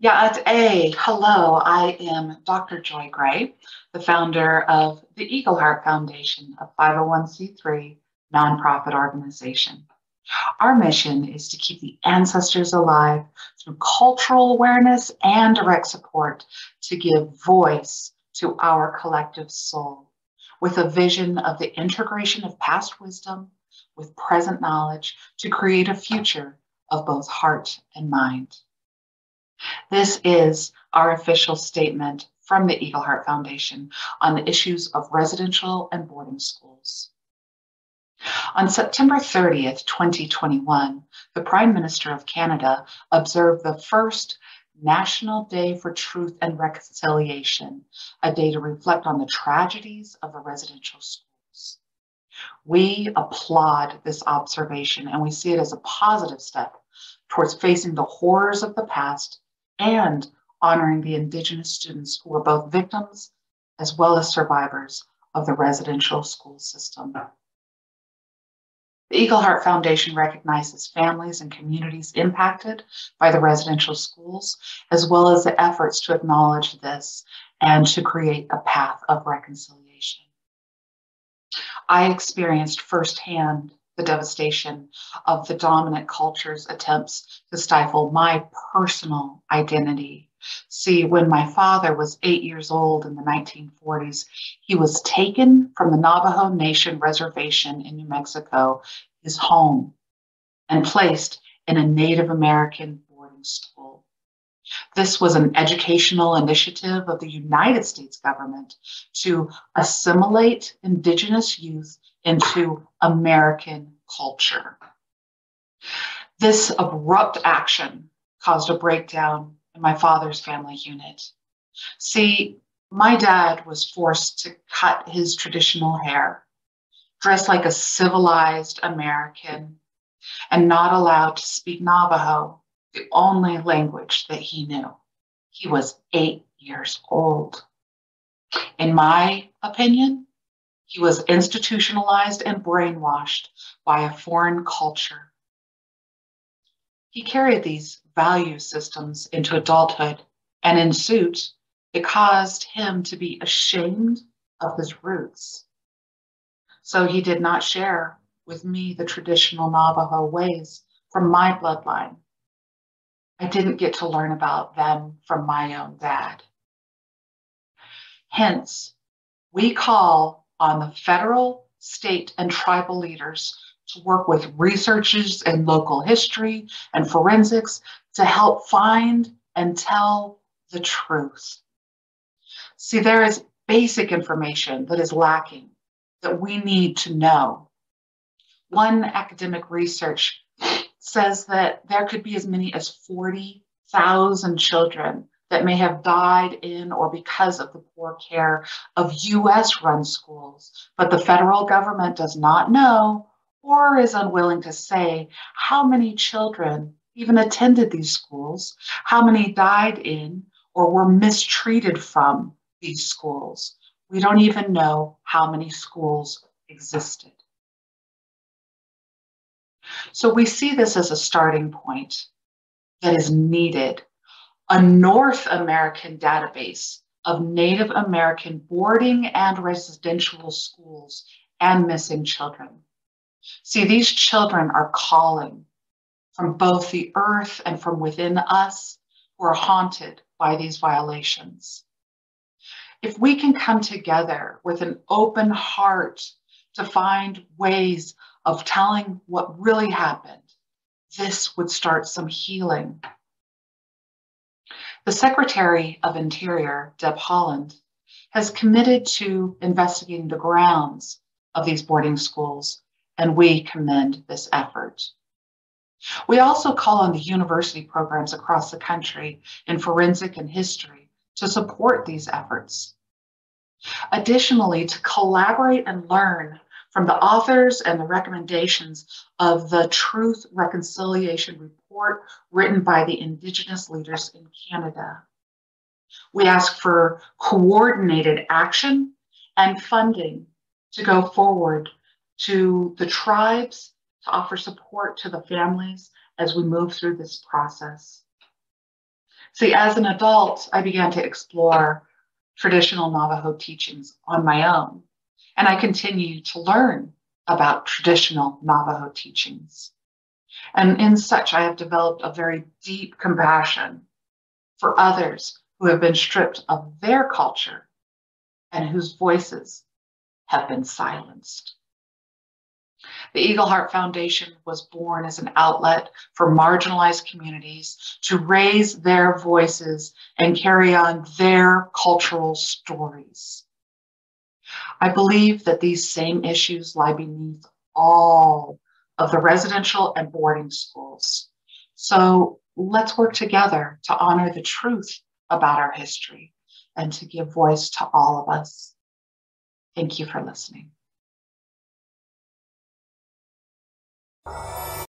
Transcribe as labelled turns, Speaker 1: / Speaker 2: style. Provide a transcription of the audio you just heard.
Speaker 1: Yeah, it's A. Hello, I am Dr. Joy Gray, the founder of the Eagle Heart Foundation, a 501c3 nonprofit organization. Our mission is to keep the ancestors alive through cultural awareness and direct support to give voice to our collective soul with a vision of the integration of past wisdom with present knowledge to create a future of both heart and mind. This is our official statement from the Eagle Heart Foundation on the issues of residential and boarding schools. On September 30th, 2021, the Prime Minister of Canada observed the first National Day for Truth and Reconciliation, a day to reflect on the tragedies of the residential schools. We applaud this observation and we see it as a positive step towards facing the horrors of the past and honoring the Indigenous students who were both victims as well as survivors of the residential school system. The Eagle Heart Foundation recognizes families and communities impacted by the residential schools, as well as the efforts to acknowledge this and to create a path of reconciliation. I experienced firsthand the devastation of the dominant culture's attempts to stifle my personal identity. See, when my father was 8 years old in the 1940s, he was taken from the Navajo Nation reservation in New Mexico, his home, and placed in a Native American boarding school. This was an educational initiative of the United States government to assimilate Indigenous youth into American culture. This abrupt action caused a breakdown in my father's family unit. See, my dad was forced to cut his traditional hair, dress like a civilized American, and not allowed to speak Navajo, the only language that he knew. He was 8 years old. In my opinion, he was institutionalized and brainwashed by a foreign culture. He carried these value systems into adulthood, and in suit, it caused him to be ashamed of his roots. So he did not share with me the traditional Navajo ways from my bloodline. I didn't get to learn about them from my own dad. Hence, we call on the federal, state, and tribal leaders to work with researchers in local history and forensics to help find and tell the truth. See, there is basic information that is lacking that we need to know. One academic research says that there could be as many as 40,000 children that may have died in or because of the poor care of US-run schools, but the federal government does not know or is unwilling to say how many children even attended these schools, how many died in or were mistreated from these schools. We don't even know how many schools existed. So we see this as a starting point that is needed. A North American database of Native American boarding and residential schools and missing children. See, these children are calling from both the earth and from within us who are haunted by these violations. If we can come together with an open heart to find ways of telling what really happened, this would start some healing. The Secretary of Interior, Deb Haaland, has committed to investigating the grounds of these boarding schools, and we commend this effort. We also call on the university programs across the country in forensic and history to support these efforts. Additionally, to collaborate and learn from the authors and the recommendations of the Truth Reconciliation Report written by the Indigenous leaders in Canada. We ask for coordinated action and funding to go forward to the tribes to offer support to the families as we move through this process. See, as an adult, I began to explore traditional Navajo teachings on my own, and I continue to learn about traditional Navajo teachings. And in such, I have developed a very deep compassion for others who have been stripped of their culture and whose voices have been silenced. The Eagle Heart Foundation was born as an outlet for marginalized communities to raise their voices and carry on their cultural stories. I believe that these same issues lie beneath all of the residential and boarding schools. So let's work together to honor the truth about our history and to give voice to all of us. Thank you for listening.